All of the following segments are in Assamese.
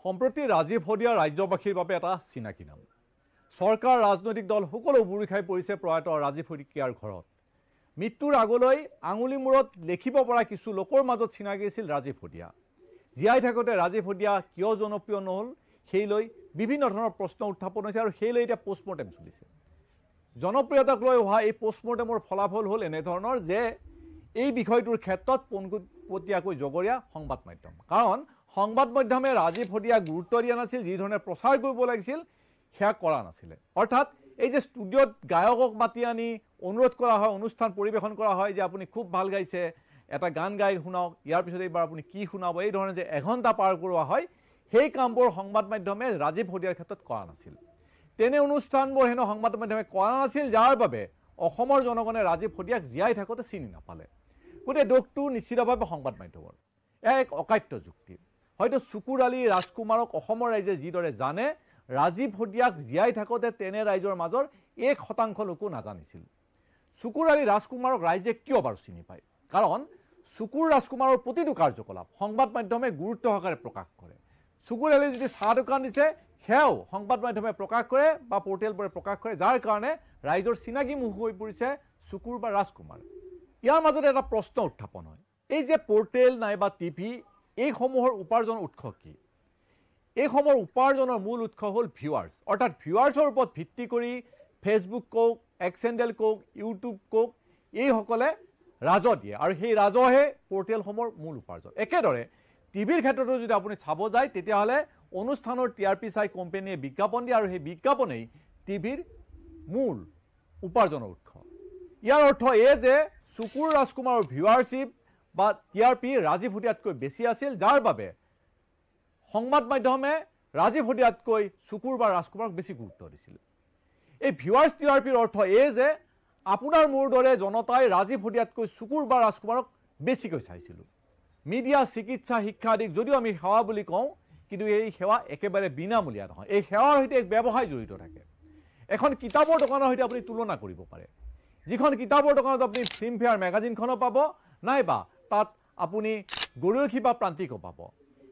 সম্প্ৰতি ৰাজীৱ হদিয়া ৰাজ্যবাসীৰ বাবে এটা চিনাকি নাম চৰকাৰ ৰাজনৈতিক দল সকলো বুৰি খাই পৰিছে প্ৰয়াত ৰাজীৱ হদিয়াৰ ঘৰত মৃত্যুৰ আগলৈ আঙুলি মূৰত লেখিব পৰা কিছু লোকৰ মাজত চিনাকি আছিল ৰাজীৱ হদিয়া জীয়াই থাকোতে ৰাজীৱ হদিয়া কিয় জনপ্ৰিয় নহল সেই লৈ বিভিন্ন ধৰণৰ প্ৰশ্ন উত্থাপন হৈছে আৰু সেই লৈ এটা পোষ্টমৰ্টেম চলিছে জনপ্ৰিয়তাক লৈ হোৱা এই পোষ্টমৰ্টেমৰ ফলাফল হ'ল এনে ধৰণৰ যে এই বিষয়টোৰ ক্ষেত্ৰত পোনপটীয়াকৈ জগৰীয়া সংবাদ মাধ্যম কাৰণ সংবাদ মাধ্যমে ৰাজীৱ হদিয়াক গুৰুত্ব দিয়া নাছিল যি ধৰণে প্ৰচাৰ কৰিব লাগিছিল সেয়া কৰা নাছিলে অৰ্থাৎ এই যে ষ্টুডিঅ'ত গায়কক মাতি আনি অনুৰোধ কৰা হয় অনুষ্ঠান পৰিৱেশন কৰা হয় যে আপুনি খুব ভাল গাইছে এটা গান গাই শুনাওক ইয়াৰ পিছত এইবাৰ আপুনি কি শুনাব এই ধৰণে যে এঘণ্টা পাৰ কৰোৱা হয় সেই কামবোৰ সংবাদ মাধ্যমে ৰাজীৱ হদিয়াৰ ক্ষেত্ৰত কৰা নাছিল তেনে অনুষ্ঠানবোৰ হেনো সংবাদ মাধ্যমে কৰা নাছিল যাৰ বাবে অসমৰ জনগণে ৰাজীৱ হদিয়াক জীয়াই থাকোতে চিনি নাপালে গোটেই দোষটো নিশ্চিতভাৱে সংবাদ মাধ্যমৰ এক অকাট্য যুক্তি হয়তো চুকুৰ আলী ৰাজকুমাৰক অসমৰ ৰাইজে যিদৰে জানে ৰাজীৱ হদিয়াক জীয়াই থাকোতে তেনে ৰাইজৰ মাজৰ 1% লোকো নাজানিছিল চুকুৰ আলী ৰাজকুমাৰক ৰাইজে কিয় বাৰু চিনি পায় কাৰণ চুকুৰ ৰাজকুমাৰৰ প্ৰতিটো কাৰ্যকলাপ সংবাদ মাধ্যমে গুৰুত্ব সহকাৰে প্ৰকাশ কৰে চুকুৰ আলী যদি চাহ দোকান দিছে সেয়াও সংবাদ মাধ্যমে প্ৰকাশ কৰে বা পোৰ্টেলবোৰে প্ৰকাশ কৰে যাৰ কাৰণে ৰাইজৰ চিনাকি মুখ হৈ পৰিছে চুকুৰ বা ৰাজকুমাৰ ইয়াৰ মাজতে এটা প্ৰশ্ন উত্থাপন হয় এই যে পোৰ্টেল নাইবা টিভি এইসমূহৰ উপাৰ্জনৰ উৎস কি এইসমূহৰ উপাৰ্জনৰ মূল উৎস হ'ল ভিউৱাৰ্ছ অৰ্থাৎ ভিউৱাৰ্ছৰ ওপৰত ভিত্তি কৰি ফেচবুক কওক এক্সেণ্ডেল কওক ইউটিউব কওক এইসকলে ৰাজহ দিয়ে আৰু সেই ৰাজহে পোৰ্টেলসমূহৰ মূল উপাৰ্জন একেদৰে টিভিৰ ক্ষেত্ৰতো যদি আপুনি চাব যায় তেতিয়াহ'লে অনুষ্ঠানৰ টিআৰপি চাই কোম্পানীয়ে বিজ্ঞাপন দিয়ে আৰু সেই বিজ্ঞাপনেই টিভিৰ মূল উপাৰ্জনৰ উৎস ইয়াৰ অৰ্থ এই যে চুকুৰ ৰাজকুমাৰৰ ভিউৱাৰশ্বিপ বা টিআৰপি ৰাজীৱ হদিয়াতকৈ বেছি আছিল যাৰ বাবে সংবাদ মাধ্যমে ৰাজীৱ হদিয়াতকৈ চুকুৰ বা ৰাজকুমাৰক বেছি গুৰুত্ব দিছিল এই ভিউৱাৰ্ছ টিআৰপিৰ অৰ্থ এই যে আপোনাৰ মোৰ দৰে জনতাই ৰাজীৱ হদিয়াতকৈ চুকুৰ বা ৰাজকুমাৰক বেছিকৈ চাইছিল মিডিয়া চিকিৎসা শিক্ষা আদিক যদিও আমি সেৱা বুলি কওঁ কিন্তু এই সেৱা একেবাৰে বিনামূলীয়া নহয় এই সেৱাৰ সৈতে এক ব্যৱসায় জড়িত থাকে এখন কিতাপৰ দোকানৰ সৈতে আপুনি তুলনা কৰিব পাৰে যিখন কিতাপৰ দোকানত আপুনি ফিল্মফেয়াৰ মেগাজিনখনো পাব নাইবা তাত আপুনি গৰিয়সী বা প্ৰান্তিকো পাব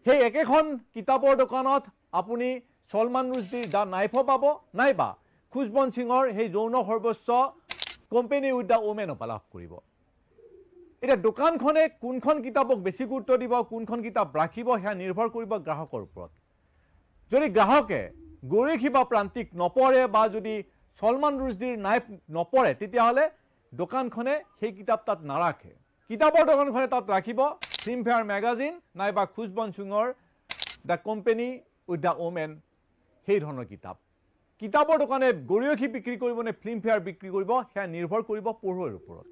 সেই একেখন কিতাপৰ দোকানত আপুনি সলমান ৰুছদীৰ দ্য নাইফো পাব নাইবা খুশবন্ত সিঙৰ সেই যৌন সৰ্বস্ব কোম্পানী উইথ দ্য ওমেনো লাভ কৰিব এটা দোকানখনে কোনখন কিতাপক বেছি গুৰুত্ব দিব কোনখন কিতাপ ৰাখিব সেয়া নিৰ্ভৰ কৰিব গ্ৰাহকৰ ওপৰত যদি গ্ৰাহকে গৰিয়সী বা প্ৰান্তিক নপঢ়ে বা যদি সলমান ৰুছদীৰ নাইফ নপঢ়ে তেতিয়াহ'লে দোকানখনে সেই কিতাপ তাত নাৰাখে কিতাপৰ দোকানখনে তাত ৰাখিব ফিল্মফেয়াৰ মেগাজিন নাইবা খুশবন্ত সিঙৰ the company with the women সেই ধৰণৰ কিতাপৰ দোকানে গৰিয়সী বিক্ৰী কৰিব নে ফিল্মফেয়াৰ বিক্ৰী কৰিব সেয়া নিৰ্ভৰ কৰিব পঢ়ুৱৈৰ ওপৰত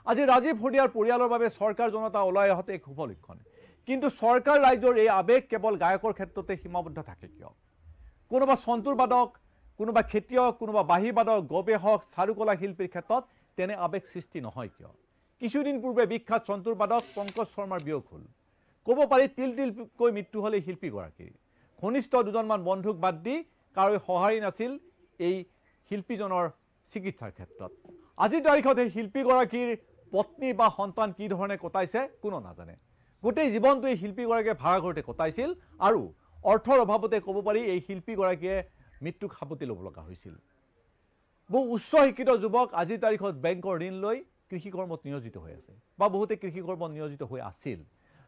আজি ৰাজীৱ হদিয়াৰ পৰিয়ালৰ বাবে চৰকাৰ জনতা ওলাই অহাতে এক শুভ লক্ষণ কিন্তু চৰকাৰ ৰাইজৰ এই আৱেগ কেৱল গায়কৰ ক্ষেত্ৰতে সীমাবদ্ধ থাকে কিয় কোনোবা সন্তুৰ বাদক কোনোবা খেতিয়ক কোনোবা বাঁহী বাদক গৱেষক চাৰুকলা শিল্পীৰ ক্ষেত্ৰত তেনে আৱেগ সৃষ্টি নহয় কিয় কিছুদিন পূৰ্বে বিখ্যাত সন্তুৰ বাদক পংকজ শৰ্মাৰ বিয়োগ হ'ল ক'ব পাৰি তিলকৈ মৃত্যু হ'লে শিল্পীগৰাকীৰ ঘনিষ্ঠ দুজনমান বন্ধুক বাদ দি কাৰো সহাৰি নাছিল এই শিল্পীজনৰ চিকিৎসাৰ ক্ষেত্ৰত আজিৰ তাৰিখত এই শিল্পীগৰাকীৰ পত্নী বা সন্তান কি ধৰণে কটাইছে কোনো নাজানে গোটেই জীৱনটো এই শিল্পীগৰাকীয়ে ভাড়াঘৰতে কটাইছিল আৰু অৰ্থৰ অভাৱতে ক'ব পাৰি এই শিল্পীগৰাকীয়ে মৃত্যুক সাৱটি ল'ব লগা হৈছিল বহু উচ্চ শিক্ষিত যুৱক আজিৰ তাৰিখত বেংকৰ ঋণ লৈ কৃষি কৰ্মত নিয়োজিত হৈ আছে বা বহুতে কৃষি কৰ্মত নিয়োজিত হৈ আছিল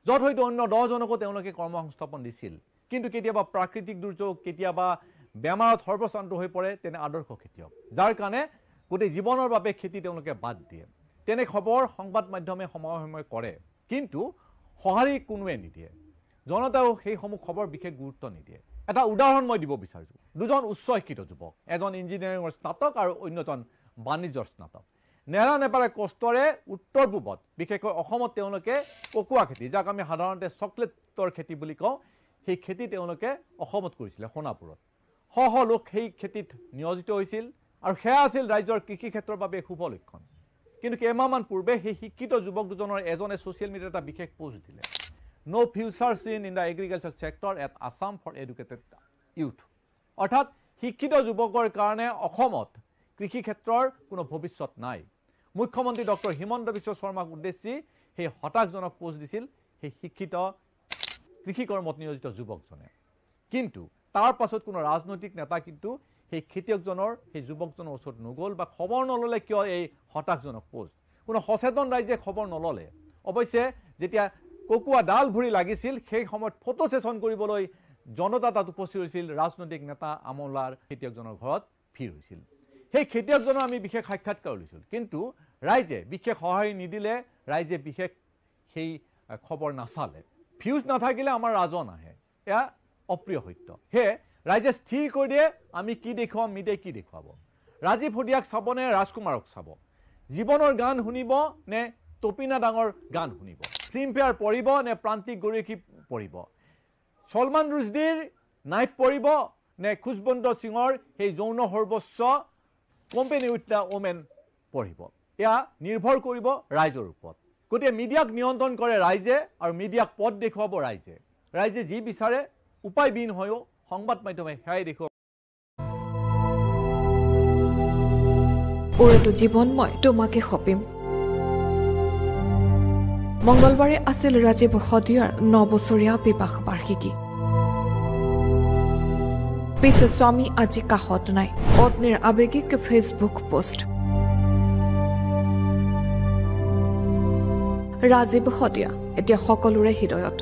য'ত হয়তো অন্য 10জনকো তেওঁলোকে কৰ্মসংস্থাপন দিছিল কিন্তু কেতিয়াবা প্ৰাকৃতিক দুৰ্যোগ কেতিয়াবা বেমাৰত সৰ্বশ্ৰান্ত হৈ পৰে তেনে আদৰ্শ খেতিয়ক যাৰ কাৰণে গোটেই জীৱনৰ বাবে খেতি তেওঁলোকে বাদ দিয়ে তেনে খবৰ সংবাদ মাধ্যমে সময়ে সময়ে কৰে কিন্তু সঁহাৰি কোনোৱে নিদিয়ে জনতাও সেইসমূহ খবৰ বিশেষ গুৰুত্ব নিদিয়ে এটা উদাহৰণ মই দিব বিচাৰিছোঁ দুজন উচ্চ শিক্ষিত যুৱক এজন ইঞ্জিনিয়াৰিঙৰ স্নাতক আৰু অন্যজন বাণিজ্যৰ স্নাতক নেৰা নেপাৰে কষ্টৰে উত্তৰ পূবত বিশেষকৈ অসমত তেওঁলোকে ককোৱা খেতি যাক আমি সাধাৰণতে চকলেটৰ খেতি বুলি কওঁ সেই খেতি তেওঁলোকে অসমত কৰিছিলে সোণাপুৰত শ লোক সেই খেতিত নিয়োজিত হৈছিল আৰু সেয়া আছিল ৰাজ্যৰ কৃষি ক্ষেত্ৰৰ বাবে শুভ লক্ষণ কিন্তু কেইমাহমান পূৰ্বে সেই শিক্ষিত যুৱক দুজনৰ এজনে ছ'চিয়েল মিডিয়াত এটা বিশেষ পোষ্ট দিলে no future seen in the agriculture sector at Assam for educated youth অৰ্থাৎ শিক্ষিত যুৱকৰ কাৰণে অসমত কৃষি ক্ষেত্ৰৰ কোনো ভৱিষ্যত নাই মুখ্যমন্ত্ৰী ডক্টৰ হিমন্ত বিশ্ব শৰ্মাক উদ্দেশ্যি সেই হতাশজনক পোষ্ট দিছিল সেই শিক্ষিত কৃষি কৰ্মত নিয়োজিত যুৱকজনে কিন্তু তাৰ পাছত কোনো ৰাজনৈতিক নেতা কিন্তু সেই খেতিয়কজনৰ সেই যুৱকজনৰ ওচৰত নগ'ল বা খবৰ নল'লে কিয় এই হতাশজনক পোষ্ট কোনো সচেতন ৰাইজে খবৰ নল'লে অৱশ্যে যেতিয়া ককুৱা ডাল ভৰি লাগিছিল সেই সময়ত ফটো সেশন কৰিবলৈ জনতা তাত উপস্থিত হৈছিল ৰাজনৈতিক নেতা আমলাৰ খেতিয়কজনৰ ঘৰত ভিৰ হৈছিল সেই খেতিয়কজনৰ আমি বিশেষ সাক্ষাৎকাৰ লৈছিল কিন্তু ৰাইজে বিশেষ সহায় নিদিলে ৰাইজে বিশেষ সেই খবৰ নাচালে ভিউজ নাথাকিলে আমাৰ ৰাজন আহে এয়া অপ্ৰিয় সত্য হে ৰাইজে স্থিৰ কৰি দিয়ে আমি কি দেখুৱাম মিডিয়াই কি দেখুৱাব ৰাজীৱ হদিয়াক চাবনে ৰাজকুমাৰক চাব জীৱনৰ গান শুনিব নে তপিনা ডাঙৰ গান শুনিব ফিল্মফেয়াৰ পঢ়িব নে প্ৰান্তিক গৰিকী পঢ়িব সলমান ৰুজদিৰ নাইট পঢ়িব নে খুশবন্ত সিঙৰ সেই যৌন সৰ্বস্ব কোম্পানী উইথ দ্য ওমেন পঢ়িব এয়া নিৰ্ভৰ কৰিব ৰাইজৰ ওপৰত গতিকে মিডিয়াক নিয়ন্ত্ৰণ কৰে ৰাইজে আৰু মিডিয়াক পথ দেখুৱাব ৰাইজে ৰাইজে যি বিচাৰে উপায়বিহীন হৈও সংবাদ মাধ্যমে সেয়াই দেখুৱাব ওৰেটো জীৱন মই তোমাকে সপিম মঙ্গলবাৰে আছিল ৰাজীৱ হদিয়াৰ 9 বছৰীয়া বিবাহ বাৰ্ষিকী পিছে স্বামী আজি কাষত নাই পত্নীৰ আবেগিক ফেচবুক পোষ্ট ৰাজীৱ হদিয়া এতিয়া সকলোৰে হৃদয়ত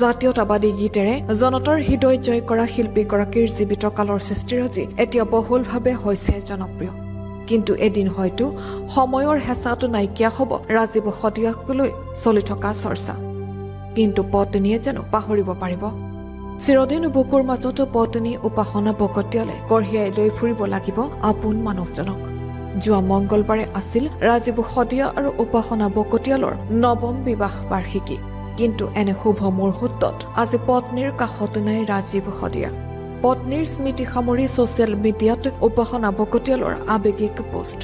জাতীয়তাবাদী গীতেৰে জনতাৰ হৃদয় জয় কৰা শিল্পীগৰাকীৰ জীৱিত কালৰ সৃষ্টিৰাজি এতিয়া বহুলভাৱে হৈছে জনপ্ৰিয় কিন্তু এদিন হয়তো সময়ৰ হেঁচাটো নাইকিয়া হ'ব ৰাজীৱ হদিয়াক লৈ চলি থকা চৰ্চা কিন্তু পত্নীয়ে জানো পাহৰিব পাৰিব চিৰদিন বুকুৰ মাজত পত্নী উপাসনা বকতিয়ালে কঢ়িয়াই লৈ ফুৰিব লাগিব আপোন মানুহজনক যোৱা মঙ্গলবাৰে আছিল ৰাজীৱ হদিয়া আৰু উপাসনা বকতিয়ালৰ 9ম বিবাহ বাৰ্ষিকী কিন্তু এনে শুভ মুহূৰ্তত আজি পত্নীৰ কাষত নাই ৰাজীৱ হদিয়া পত্নীৰ স্মৃতি সামৰি ছ'চিয়েল মিডিয়াত উপাসনা বকতিয়ালৰ আবেগিক পোষ্ট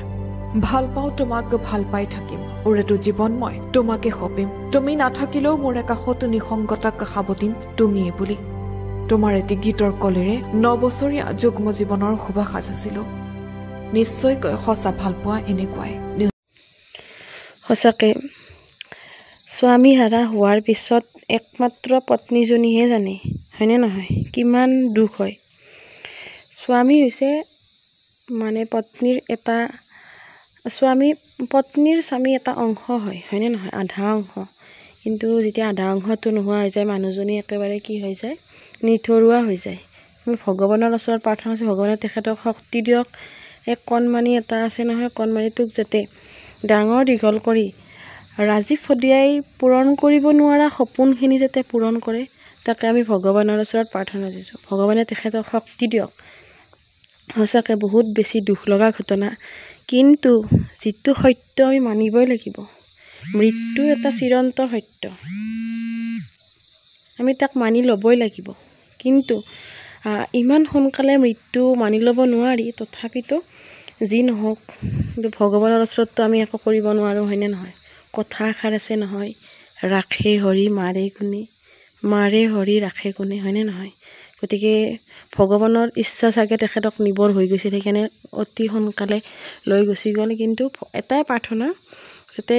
ভাল পাওঁ তোমাক ভাল পাই থাকিম ওৰেটো জীৱন মই তোমাকে সপিম তুমি নাথাকিলেও মোৰ কাষত নিসংগতাক সাৱটিম তুমিয়ে বুলি তোমাৰ এটি গীতৰ কলেৰে 9 বছৰীয়া যুগ্ম জীৱনৰ শুভাসাজ আছিলো নিশ্চয়কৈ সঁচা ভাল পোৱা এনেকুৱাই সঁচাকে স্বামী হাৰা হোৱাৰ পিছত একমাত্ৰ পত্নীজনীহে জানে হয়নে নহয় কিমান দুখ হয় স্বামী হৈছে মানে পত্নীৰ স্বামী এটা অংশ হয় হয়নে নহয় আধা অংশ কিন্তু যেতিয়া আধা অংশটো নোহোৱা হৈ যায় মানুহজনী একেবাৰে কি হৈ যায় নিথৰুৱা হৈ যায় আমি ভগৱানৰ ওচৰত প্ৰাৰ্থনা কৰিছোঁ ভগৱানে তেখেতক শক্তি দিয়ক এক কণমানি এটা আছে নহয় কণমানিটোক যাতে ডাঙৰ দীঘল কৰি ৰাজীৱ হদিয়াই পূৰণ কৰিব নোৱাৰা সপোনখিনি যাতে পূৰণ কৰে তাকে আমি ভগৱানৰ ওচৰত প্ৰাৰ্থনা কৰিছোঁ ভগৱানে তেখেতক শক্তি দিয়ক সঁচাকৈ বহুত বেছি দুখ লগা ঘটনা কিন্তু যিটো সত্য আমি মানিবই লাগিব মৃত্যু এটা চিৰন্তন সত্য আমি তাক মানি ল'বই লাগিব কিন্তু ইমান সোনকালে মৃত্যু মানি ল'ব নোৱাৰি তথাপিতো যি নহওক ভগৱানৰ ওচৰততো আমি একো কৰিব নোৱাৰোঁ হয়নে নহয় কথা এষাৰ আছে নহয় ৰাখে হৰি মাৰে হৰি ৰাখে কোনে হয়নে নহয় গতিকে ভগৱানৰ ইচ্ছা চাগে তেখেতক নিবৰ হৈ গৈছে সেইকাৰণে অতি সোনকালে লৈ গুচি গ'ল কিন্তু এটাই প্ৰাৰ্থনা যাতে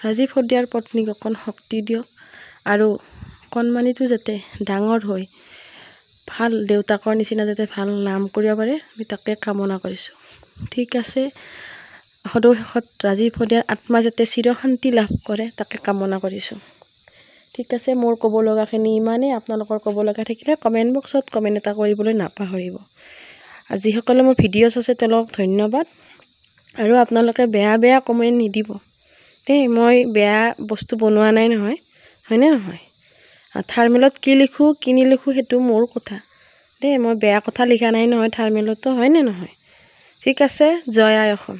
ৰাজীৱ হদিয়াৰ পত্নীক অকণ শক্তি দিয়ক আৰু কণমানিটো যাতে ডাঙৰ হৈ ভাল দেউতাকৰ নিচিনা যাতে ভাল নাম কৰিব পাৰে আমি তাকে কামনা কৰিছোঁ ঠিক আছে সদৌ শেষত ৰাজীৱ হদিয়াৰ আত্মা যাতে চিৰশান্তি লাভ কৰে তাকে কামনা কৰিছোঁ ঠিক আছে মোৰ ক'ব লগাখিনি ইমানেই আপোনালোকৰ ক'ব লগা থাকিলে কমেণ্ট বক্সত কমেণ্ট এটা কৰিবলৈ নাপাহৰিব আৰু যিসকলে মোৰ ভিডিঅ' চাইছে তেওঁলোকক ধন্যবাদ আৰু আপোনালোকে বেয়া কমেণ্ট নিদিব দেই মই বেয়া বস্তু বনোৱা নাই নহয় হয়নে নহয় থাৰ্মেলত কি লিখোঁ কি নিলিখোঁ সেইটো মোৰ কথা দেই মই বেয়া কথা লিখা নাই নহয় থাৰ্মেলতো হয়নে নহয় ঠিক আছে জয় আই অসম